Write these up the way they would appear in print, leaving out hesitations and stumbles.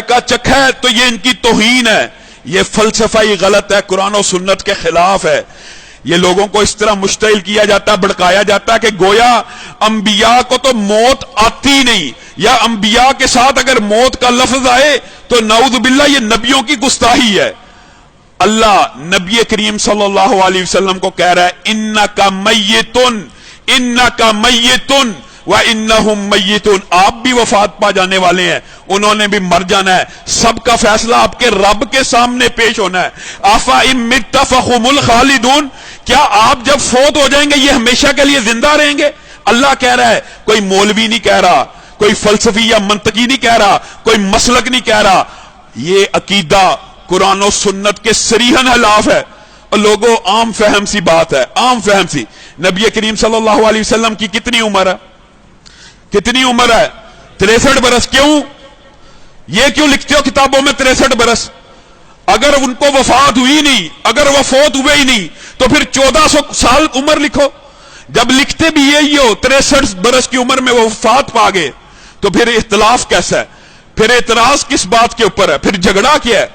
چکا چک ہے تو یہ ان کی توہین ہے، یہ فلسفہ ہی غلط ہے، قرآن و سنت کے خلاف ہے۔ یہ لوگوں کو اس طرح مشتعل کیا جاتا ہے، بھڑکایا جاتا ہے کہ گویا انبیاء کو تو موت آتی نہیں، یا انبیاء کے ساتھ اگر موت کا لفظ آئے تو نعوذ باللہ یہ نبیوں کی گستاخی ہے۔ اللہ نبی کریم صلی اللہ علیہ وسلم کو کہہ رہا ہے انکا میتن، انکا میتن وانہم میتون، آپ بھی وفات پا جانے والے ہیں، انہوں نے بھی مر جانا ہے، سب کا فیصلہ آپ کے رب کے سامنے پیش ہونا ہے۔ افإن مت فہم الخالدون، کیا آپ جب فوت ہو جائیں گے یہ ہمیشہ کے لیے زندہ رہیں گے؟ اللہ کہہ رہا ہے، کوئی مولوی نہیں کہہ رہا، کوئی فلسفی یا منطقی نہیں کہہ رہا، کوئی مسلک نہیں کہہ رہا، یہ عقیدہ قرآن و سنت کے صریحاً خلاف ہے۔ اور لوگوں عام فہم سی بات ہے، عام فہم سی، نبی کریم صلی اللہ علیہ وسلم کی کتنی عمر ہے؟ کتنی عمر ہے؟ 63 برس۔ کیوں یہ کیوں لکھتے ہو کتابوں میں 63 برس؟ اگر ان کو وفات ہوئی نہیں، اگر وہ فوت ہوئے ہی نہیں تو پھر 1400 سال عمر لکھو۔ جب لکھتے بھی یہی ہو 63 برس کی عمر میں وہ وفات پا گئے تو پھر اختلاف کیسا ہے؟ پھر اعتراض کس بات کے اوپر ہے؟ پھر جھگڑا کیا ہے؟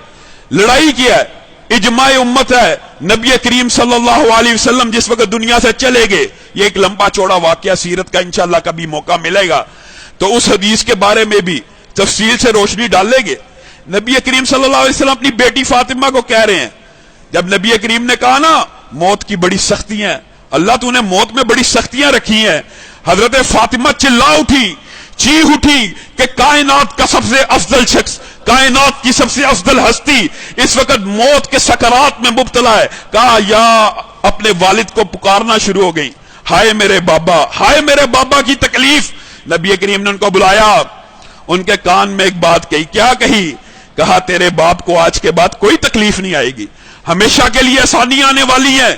لڑائی کیا ہے؟ اجماع امت ہے۔ نبی کریم صلی اللہ علیہ وسلم جس وقت دنیا سے چلے گئے، یہ ایک لمبا چوڑا واقعہ سیرت کا، انشاءاللہ کبھی موقع ملے گا تو اس حدیث کے بارے میں بھی تفصیل سے روشنی ڈالیں گے۔ نبی کریم صلی اللہ علیہ وسلم اپنی بیٹی فاطمہ کو کہہ رہے ہیں، جب نبی کریم نے کہا نا موت کی بڑی سختیاں ہیں، اللہ تو نے موت میں بڑی سختیاں رکھی ہیں، حضرت فاطمہ چلا اٹھی، چیخ اٹھی کہ کائنات کا سب سے افضل شخص، کائنات کی سب سے افضل ہستی اس وقت موت کے سکرات میں مبتلا ہے۔ کہا یا اپنے والد کو پکارنا شروع ہو گئی، ہائے میرے بابا، ہائے میرے بابا کی تکلیف۔ نبی کریم نے ان کو بلایا، ان کے کان میں ایک بات کہی۔ کیا کہی؟ کہا تیرے باپ کو آج کے بعد کوئی تکلیف نہیں آئے گی، ہمیشہ کے لیے آسانیاں آنے والی ہیں۔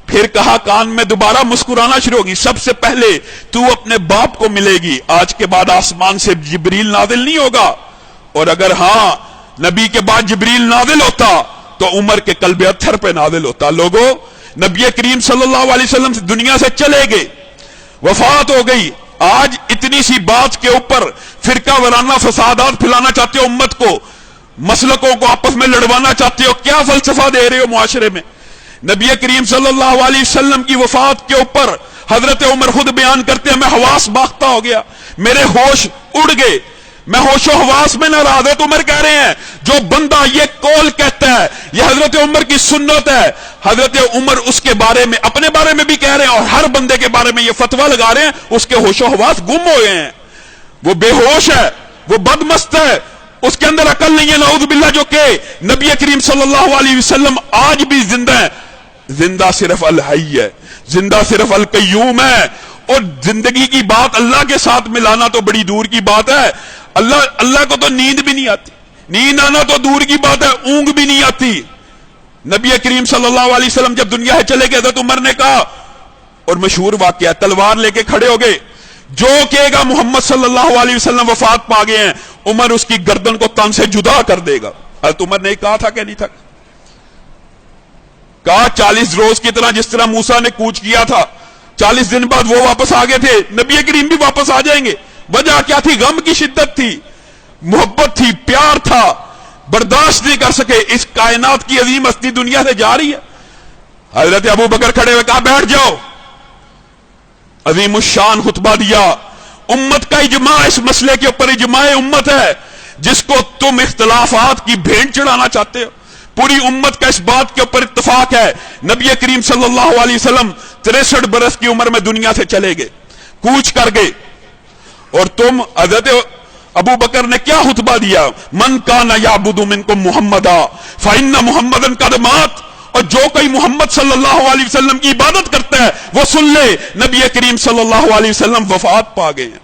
پھر کہا کان میں دوبارہ مسکرانا شروع ہوگی، سب سے پہلے تو اپنے باپ کو ملے گی، آج کے بعد آسمان سے جبریل نازل نہیں ہوگا، اور اگر ہاں نبی کے بعد جبریل نازل ہوتا تو عمر کے قلب اطہر پہ نازل ہوتا۔ لوگوں نبی کریم صلی اللہ علیہ وسلم دنیا سے چلے گئے، وفات ہو گئی، آج اتنی سی بات کے اوپر فرقہ وارانہ فسادات پھیلانا چاہتے ہو، امت کو، مسلکوں کو آپس میں لڑوانا چاہتے ہو، کیا فلسفہ دے رہے ہو معاشرے میں؟ نبی کریم صلی اللہ علیہ وسلم کی وفات کے اوپر حضرت عمر خود بیان کرتے ہیں، میں حواس باختہ ہو گیا، میرے ہوش اڑ گئے، میں ہوش و حواس میں نہ رہا۔ حضرت عمر کہہ رہے ہیں جو بندہ یہ قول کہتا ہے یہ حضرت عمر کی سنت ہے۔ حضرت عمر اس کے بارے میں، اپنے بارے میں بھی کہہ رہے ہیں اور ہر بندے کے بارے میں یہ فتویٰ لگا رہے ہیں، اس کے ہوش و حواس گم ہوئے ہیں، وہ بے ہوش ہے، وہ بدمست ہے، اس کے اندر عقل نہیں ہے نعوذ باللہ، جو کہ نبی کریم صلی اللہ علیہ وسلم آج بھی زندہ ہے۔ زندہ صرف الحی ہے، زندہ صرف القیوم ہے، اور زندگی کی بات اللہ کے ساتھ ملانا تو بڑی دور کی بات ہے۔ اللہ کو تو نیند بھی نہیں آتی، نیند آنا تو دور کی بات ہے، اونگ بھی نہیں آتی۔ نبی کریم صلی اللہ علیہ وسلم جب دنیا سے چلے گئے حضرت عمر نے کہا، اور مشہور واقعہ، تلوار لے کے کھڑے ہو گئے، جو کہے گا محمد صلی اللہ علیہ وسلم وفات پا گئے ہیں، عمر اس کی گردن کو تن سے جدا کر دے گا۔ حضرت عمر نے کہا تھا کہ نہیں تھا؟ کہا 40 روز کی طرح جس طرح موسیٰ نے کوچ کیا تھا، 40 دن بعد وہ واپس آ گئے تھے، نبی کریم بھی واپس آ جائیں گے۔ وجہ کیا تھی؟ غم کی شدت تھی، محبت تھی، پیار تھا، برداشت نہیں کر سکے، اس کائنات کی عظیم ہستی دنیا سے جا رہی ہے۔ حضرت ابو بکر کھڑے ہوئے کہا بیٹھ جاؤ، عظیم الشان خطبہ دیا، امت کا اجماع اس مسئلے کے اوپر اجماع امت ہے، جس کو تم اختلافات کی بھینٹ چڑھانا چاہتے ہو، پوری امت کا اس بات کے اوپر اتفاق ہے۔ نبی کریم صلی اللہ علیہ وسلم 63 برس کی عمر میں دنیا سے چلے گئے، کوچ کر گئے، اور تم حضرت ابو بکر نے کیا خطبہ دیا؟ من کان یعبد منکم محمدا فإن محمدا قد مات، اور جو کوئی محمد صلی اللہ علیہ وسلم کی عبادت کرتا ہے وہ سن لے نبی کریم صلی اللہ علیہ وسلم وفات پا گئے ہیں،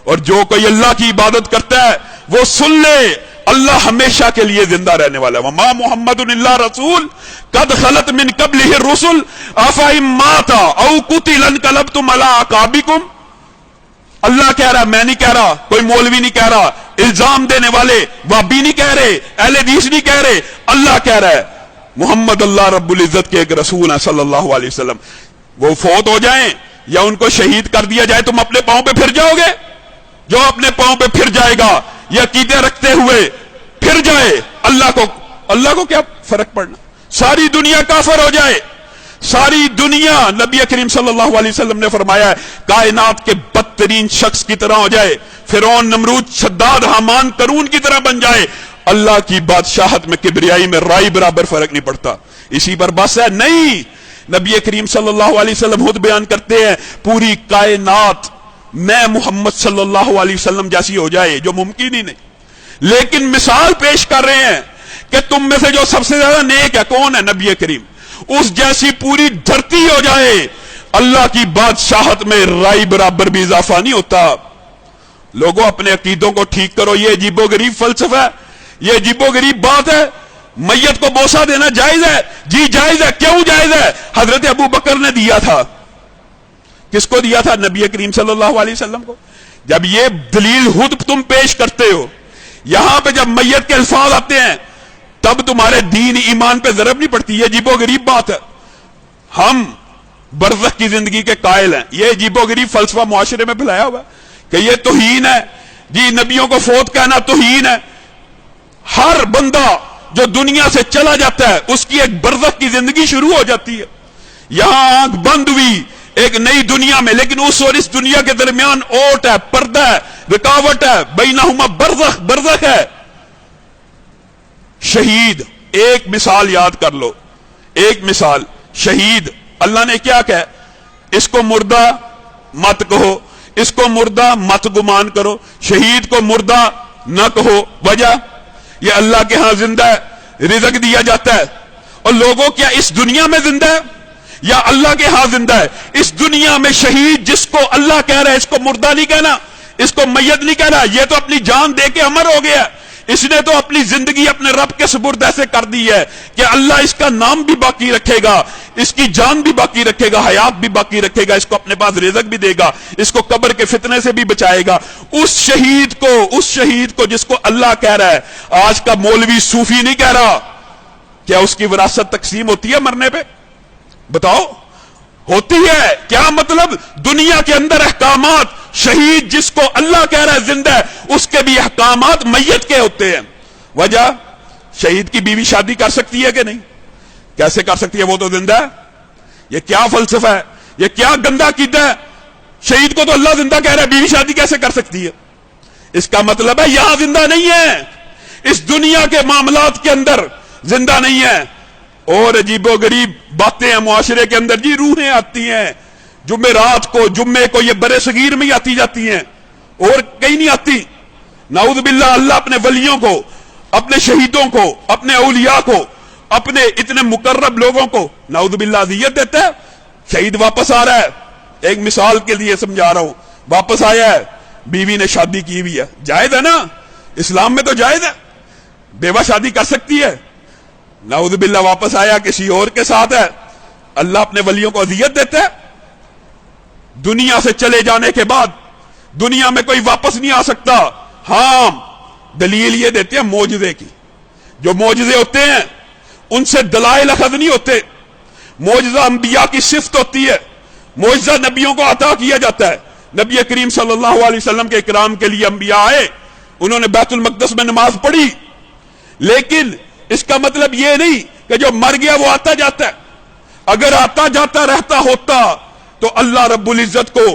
اور جو کوئی اللہ کی عبادت کرتا ہے وہ سن لے اللہ ہمیشہ کے لیے زندہ رہنے والا ہے۔ وما محمد الا رسول قد خلت من قبلہ الرسل افإن مات او قتل انقلبتم علی اعقابکم۔ اللہ کہہ رہا، میں نہیں کہہ رہا، کوئی مولوی نہیں کہہ رہا، الزام دینے والے وہابی نہیں کہہ رہے، اہل حدیث نہیں کہہ رہے، اللہ کہہ رہا ہے، محمد اللہ رب العزت کے ایک رسول ہیں صلی اللہ علیہ وسلم، وہ فوت ہو جائیں یا ان کو شہید کر دیا جائے، تم اپنے پاؤں پہ پھر جاؤ گے؟ جو اپنے پاؤں پہ پھر جائے گا یہ عقیدے رکھتے ہوئے جائے اللہ کو کیا فرق پڑنا، ساری دنیا کافر ہو جائے، ساری دنیا، نبی کریم صلی اللہ علیہ وسلم نے فرمایا ہے کائنات کے بدترین شخص کی طرح ہو جائے، فرعون، نمرود، شداد، حامان، قارون کی طرح بن جائے، اللہ کی بادشاہت میں، کبریائی میں رائی برابر فرق نہیں پڑتا، اسی پر بس ہے نہیں۔ نبی کریم صلی اللہ علیہ وسلم خود بیان کرتے ہیں پوری کائنات میں محمد صلی اللہ علیہ وسلم جیسی ہو جائے، جو ممکن ہی نہیں، لیکن مثال پیش کر رہے ہیں کہ تم میں سے جو سب سے زیادہ نیک ہے کون ہے؟ نبی کریم، اس جیسی پوری دھرتی ہو جائے، اللہ کی بادشاہت میں رائی برابر بھی اضافہ نہیں ہوتا۔ لوگوں اپنے عقیدوں کو ٹھیک کرو، یہ عجیب و غریب فلسفہ ہے، یہ عجیب و غریب بات ہے۔ میت کو بوسہ دینا جائز ہے؟ جی جائز ہے۔ کیوں جائز ہے؟ حضرت ابو بکر نے دیا تھا، کس کو دیا تھا؟ نبی کریم صلی اللہ علیہ وسلم کو۔ جب یہ دلیل خود تم پیش کرتے ہو، یہاں پہ جب میت کے الفاظ آتے ہیں تب تمہارے دین ایمان پہ ضرب نہیں پڑتی، یہ عجیب و غریب بات ہے۔ ہم برزخ کی زندگی کے قائل ہیں، یہ عجیب و غریب فلسفہ معاشرے میں پھیلایا ہوا کہ یہ توہین ہے، جی نبیوں کو فوت کہنا توہین ہے۔ ہر بندہ جو دنیا سے چلا جاتا ہے اس کی ایک برزخ کی زندگی شروع ہو جاتی ہے، یہاں آنکھ بند ہوئی ایک نئی دنیا میں، لیکن اس اور اس دنیا کے درمیان اوٹ ہے، پردہ ہے، رکاوٹ ہے، بینہما برزخ ہے۔ شہید، ایک مثال یاد کر لو، ایک مثال، شہید اللہ نے کیا کہا؟ اس کو مردہ مت کہو، اس کو مردہ مت گمان کرو، شہید کو مردہ نہ کہو۔ وجہ یہ اللہ کے ہاں زندہ ہے، رزق دیا جاتا ہے۔ اور لوگوں کیا اس دنیا میں زندہ ہے یا اللہ کے ہاں زندہ ہے؟ اس دنیا میں شہید جس کو اللہ کہہ رہا ہے، اس کو مردہ نہیں کہنا، اس کو میت نہیں کہنا، یہ تو اپنی جان دے کے امر ہو گیا، اس نے تو اپنی زندگی اپنے رب کے سپرد ایسے کر دی ہے کہ اللہ اس کا نام بھی باقی رکھے گا، اس کی جان بھی باقی رکھے گا، حیات بھی باقی رکھے گا، اس کو اپنے پاس رزق بھی دے گا، اس کو قبر کے فتنے سے بھی بچائے گا۔ اس شہید کو جس کو اللہ کہہ رہا ہے، آج کا مولوی صوفی نہیں کہہ رہا، کیا اس کی وراثت تقسیم ہوتی ہے مرنے پہ؟ بتاؤ، ہوتی ہے؟ کیا مطلب؟ دنیا کے اندر احکامات، شہید جس کو اللہ کہہ رہا ہے زندہ ہے، اس کے بھی احکامات میت کے ہوتے ہیں۔ وجہ شہید کی بیوی شادی کر سکتی ہے کہ نہیں؟ کیسے کر سکتی ہے؟ وہ تو زندہ ہے۔ یہ کیا فلسفہ ہے؟ یہ کیا گندا عقیدہ ہے؟ شہید کو تو اللہ زندہ کہہ رہا ہے، بیوی شادی کیسے کر سکتی ہے؟ اس کا مطلب ہے یہاں زندہ نہیں ہے، اس دنیا کے معاملات کے اندر زندہ نہیں ہے۔ اور عجیب و غریب باتیں ہیں معاشرے کے اندر، جی روحیں آتی ہیں جمعرات کو، جمعے کو، یہ برے صغیر میں ہی آتی جاتی ہیں اور کہیں نہیں آتی۔ نعوذ باللہ، اللہ اپنے ولیوں کو، اپنے شہیدوں کو، اپنے اولیاء کو، اپنے اتنے مقرب لوگوں کو نعوذ باللہ اذیت دیتا ہے۔ شہید واپس آ رہا ہے، ایک مثال کے لیے سمجھا رہا ہوں، واپس آیا ہے، بیوی نے شادی کی ہوئی ہے، جائز ہے نا؟ اسلام میں تو جائز ہے، بیوہ شادی کر سکتی ہے۔ نعوذ باللہ واپس آیا، کسی اور کے ساتھ ہے، اللہ اپنے ولیوں کو اذیت دیتا ہے۔ دنیا سے چلے جانے کے بعد دنیا میں کوئی واپس نہیں آ سکتا۔ ہاں، دلیل یہ دیتے ہیں معجزے کی، جو معجزے ہوتے ہیں ان سے دلائل اخذ نہیں ہوتے، معجزہ انبیاء کی صفت ہوتی ہے، معجزہ نبیوں کو عطا کیا جاتا ہے۔ نبی کریم صلی اللہ علیہ وسلم کے اکرام کے لیے انبیاء آئے، انہوں نے بیت المقدس میں نماز پڑھی، لیکن اس کا مطلب یہ نہیں کہ جو مر گیا وہ آتا جاتا ہے۔ اگر آتا جاتا رہتا ہوتا تو اللہ رب العزت کو